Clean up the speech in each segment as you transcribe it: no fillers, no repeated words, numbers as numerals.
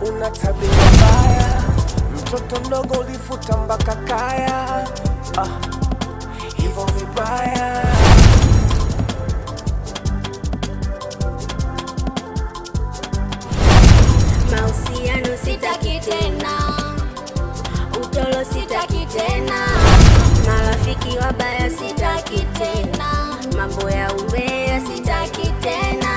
una tabia mbaya, mtoto mdogo ulifuta mpaka kaya, hivyo vibaya. Mahusiano sitaki tena, utolo sitaki tena, marafiki wabaya sitaki tena, mambo ya umbea sitaki tena.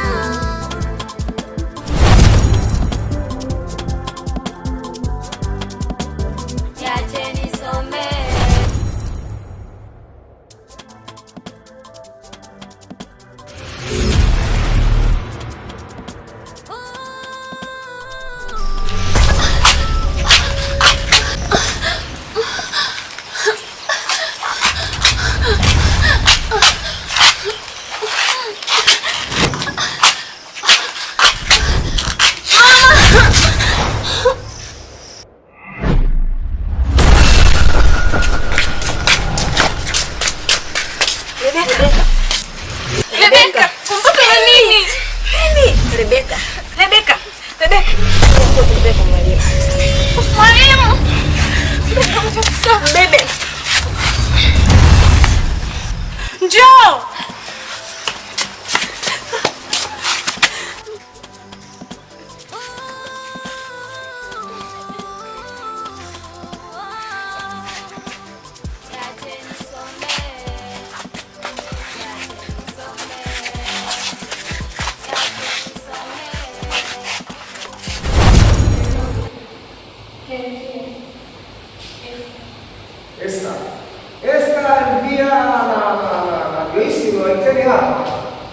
Esta envia na Grace waiteni hapa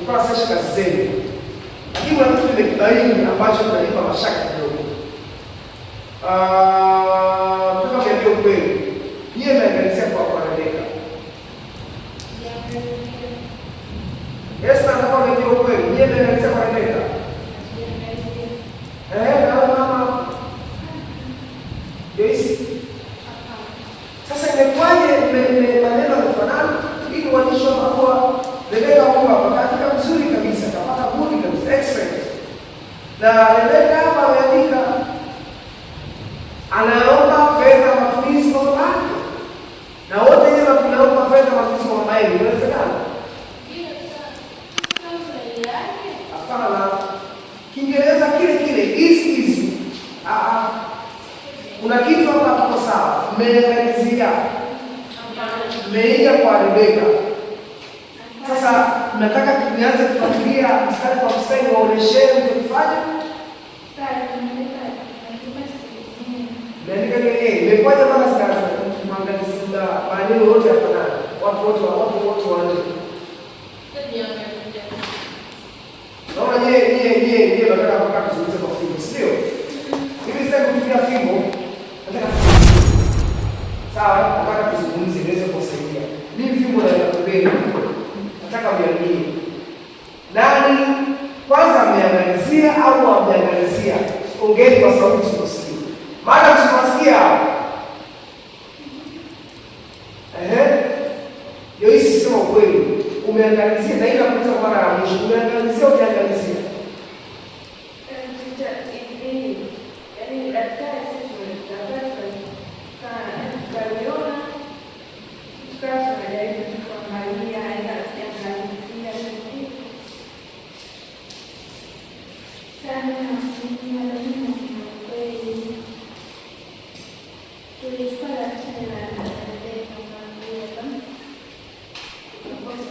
mpaka sasa kazi zenu. Lakini kuna kitu nimekibaini ambacho kinanipa mashaka kidogo. Kama niambie ukweli, yeye anaangalia kwa Rebecca. Esta kama niambie ukweli, yeye anaangalia kwa Rebecca. Mama. Grace. Sasa imekwaje maneno yafanana ili waandishi wa kwa Rebecca kwa katika mzuri kabisa kapata budi kabisa expert. Na Rebecca hapa ameandika anaomba fedha matumizi kwa mama. Na wote yeye wanaomba fedha matumizi kwa mama yake. Inawezekana? Hapana. Kiingereza kile kile is. Kuna kitu hapa hapo sawa. Mmeangalizia. Mmeiga kwa Rebecca. Sasa nataka tuanze kufuatilia mstari kwa mstari waonesheni mtofanye. Ndio ndio imekwaje mpaka sasa tunaangalizia maneno yote yafanana. Watu wote wanaje. Naona yeye nataka mpaka tuzungumze kwa fimbo, sio? Hivi sasa kutumia fimbo sawa, nataka tuzungumze niweze kusaidia. Mimi fimbo na kupenda. Nataka uniambie. Nani kwanza ameangalizia au ameangalizia? Ongeni kwa sauti usikie. Maana tunasikia. Yoisi sema kweli. Umeangalizia na ila kutoka mara ya mwisho. Umeangalizia au umeangalizia?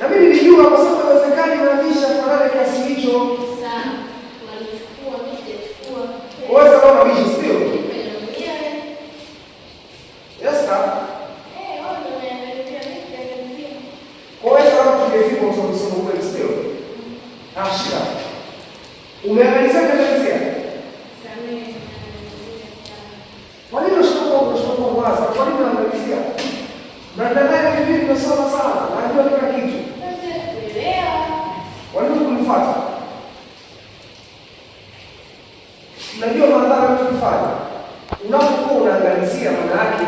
Na mimi nilijua kwa sababu inawezekana inaonyesha farada kiasi hicho. Sana. Walichukua mimi. Wewe sababu na bishi sio? Yes, sir. Kwa hiyo sababu tungefika usomesoma kweli sio? Ashika. Umeangalizia kazi yake? Kwa nini unashukuru kwanza? Kwa nini unaangalizia? Na ndani hivi tunasoma sana. Najua kila kitu. Walimu kumfuata. Unajua madhara tunafanya. Unapokuwa unaangalizia maana yake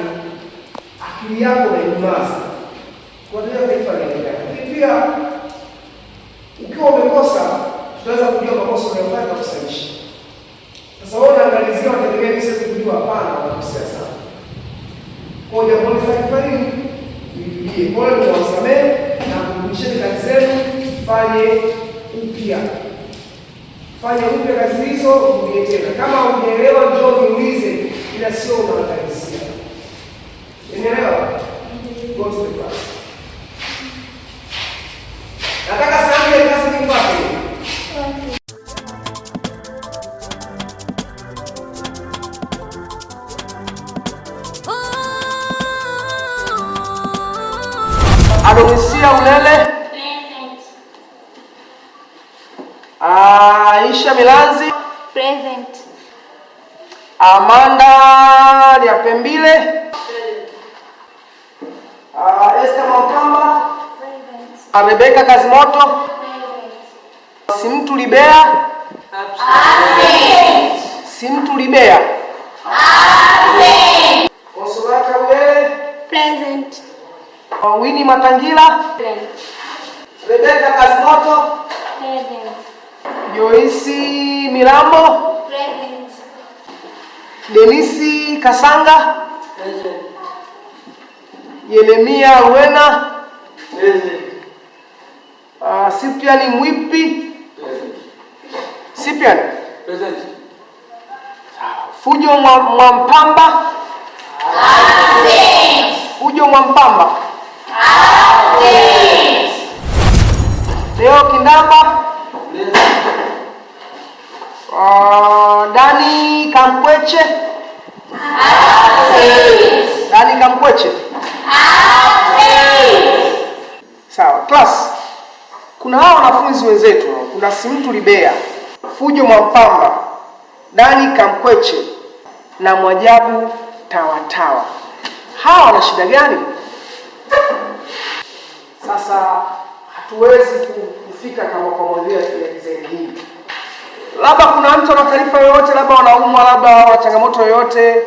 akili yako inaimaza. Kwa hiyo taifa linaendelea. Lakini pia ukiwa umekosa tunaweza kujua makosa unayofanya na kusahihisha. Sasa wewe unaangalizia unategemea mimi siwezi kujua, hapana, wanakosea sana. Kwa hiyo jambo lifanye nini? Nirudie. Kwa hiyo mwasamehe na kurudisheni kazi zenu, fanye upya. Fanye upya kazi hizo, urudie tena. Kama hujaelewa njoo niulize, ila sio unaangalisia. Unaelewa? Go to the class. Nataka sasa ile kazi nipate. Adonisia Ulele. Present. Aisha Milanzi. Present. Amanda Liapembile. Present. Esther Mapamba. Present. Rebecca Kazimoto. Present. Simtu Libea. Absent. Simtu Libea. Absent. Consolata Ulele. Present. Winnie Matangila. Present. Rebecca Kazimoto. Present. Joyce Milambo. Present. Denisi Kasanga. Present. Yeremia Ruena. Present. Cyprian Mwipi. Present. Cyprian. Present. Fujo Mwampamba. Absent. Fujo Mwampamba. Absent. Leo Kindamba. Present. Dani Kamkweche. Absent. Dani Kamkweche. Absent. Sawa, class. Kuna hao wanafunzi wenzetu, kuna Simtu Libea, Fujo Mwampamba, Dani Kamkweche na Mwajabu Tawatawa. Hawa wana shida gani? Sasa hatuwezi kufika kama pamoja ya design hii. Labda kuna mtu ana taarifa yoyote, labda wanaumwa, labda wana changamoto yoyote,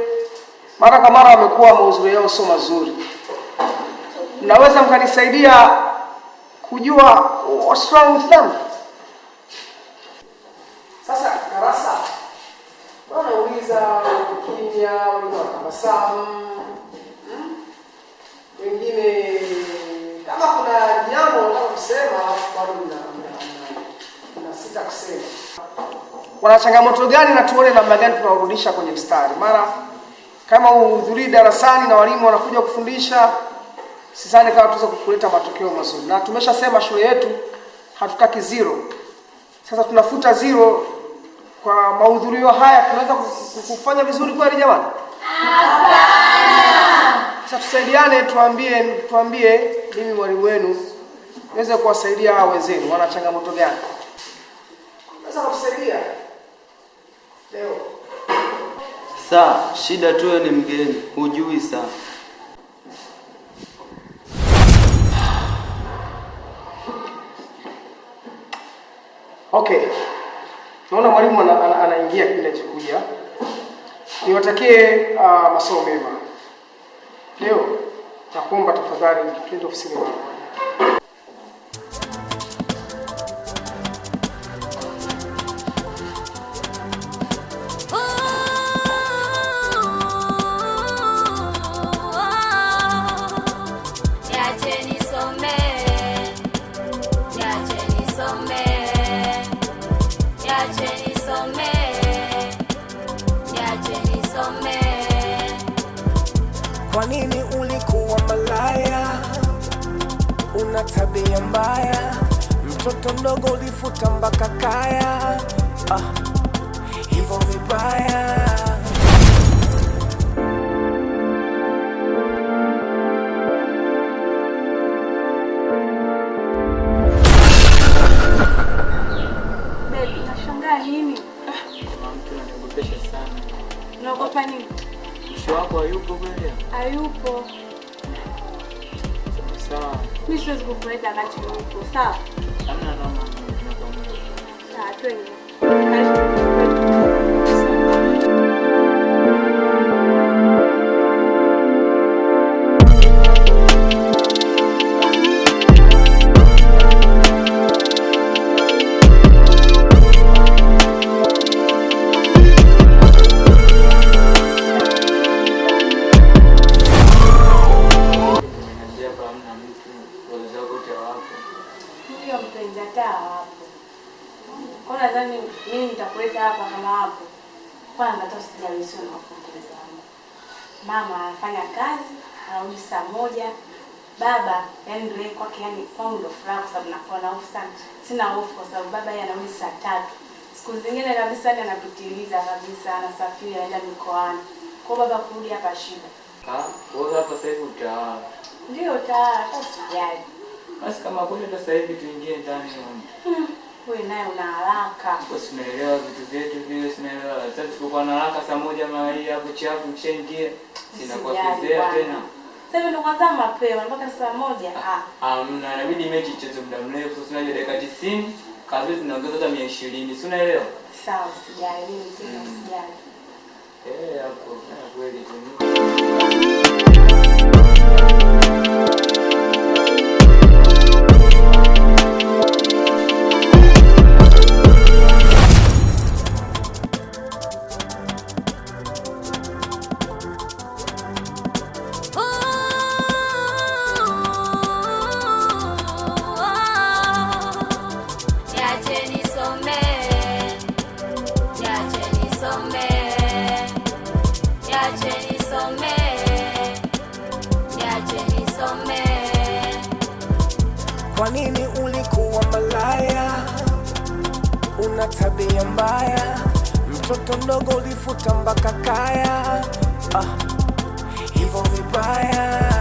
mara kwa mara wamekuwa mauzuri yao sio mazuri. Mnaweza mkanisaidia kujua what's wrong with them? Sasa darasa, wanauliza kimya, wanatabasamu. Wengine kama kuna jambo nataka kusema bado na sita kusema. Wana changamoto gani na tuone namna gani tunawarudisha kwenye mstari. Mara kama uhudhurii darasani na walimu wanakuja kufundisha, sidhani kama tuweza kuleta matokeo mazuri. Na tumeshasema shule yetu hatutaki zero. Sasa tunafuta zero kwa mahudhurio haya, tunaweza kufanya vizuri kweli jamani? Hapana. Sasa tusaidiane, tuambie mimi mwalimu wenu niweze kuwasaidia hao wenzenu wana changamoto gani. Sasa kutusaidia leo. Saa, shida tu ni mgeni, hujui saa. Okay. Naona mwalimu anaingia kile chikuja. Niwatakie masomo mema. Leo nakuomba tafadhali twende ofisini mwangu. Kwa nini ulikuwa malaya? Una tabia mbaya, mtoto mdogo ulifuta mpaka kaya. Hivyo vibaya. Baby, unashangaa nini? Mtu ananiogopesha sana. Unaogopa nini? Msho wako hayupo kweli? Hayupo. Sawa. Mimi siwezi kukuleta wakati yupo, sawa? Hamna noma, tunapamoja. Sawa, twende. sio na kupoteza muda. Mama anafanya kazi, anarudi saa 1. Baba yani ndio kwake, yani kwangu ndio furaha kwa sababu nakuwa na hofu sana. Sina hofu kwa sababu baba yeye anarudi saa 3. Siku zingine kabisa ni anapitiliza kabisa, anasafiri anaenda mikoani. Kwa baba kurudi hapa shida. Wewe hapa sasa hivi utawala. Ndio utawala, hata sijali. Basi kama kweli sasa hivi tuingie ndani huko. Wewe naye una haraka. Kwa sinaelewa vitu vyetu vile, sinaelewa. Sasa tuko na haraka saa 1 mahali hapo chafu kishaingia. Sinakuwezea tena. Sasa hivi ndo kwanza mapema mpaka saa 1. Inabidi mechi icheze muda mrefu. Sasa unajua dakika 90, kazi zinaongeza hata 120. Si unaelewa? Sawa, sijali, sijali. Hapo kweli tu. Kwa nini ulikuwa malaya? Una tabia mbaya, mtoto mdogo ulifuta mpaka kaya. Hivyo vibaya.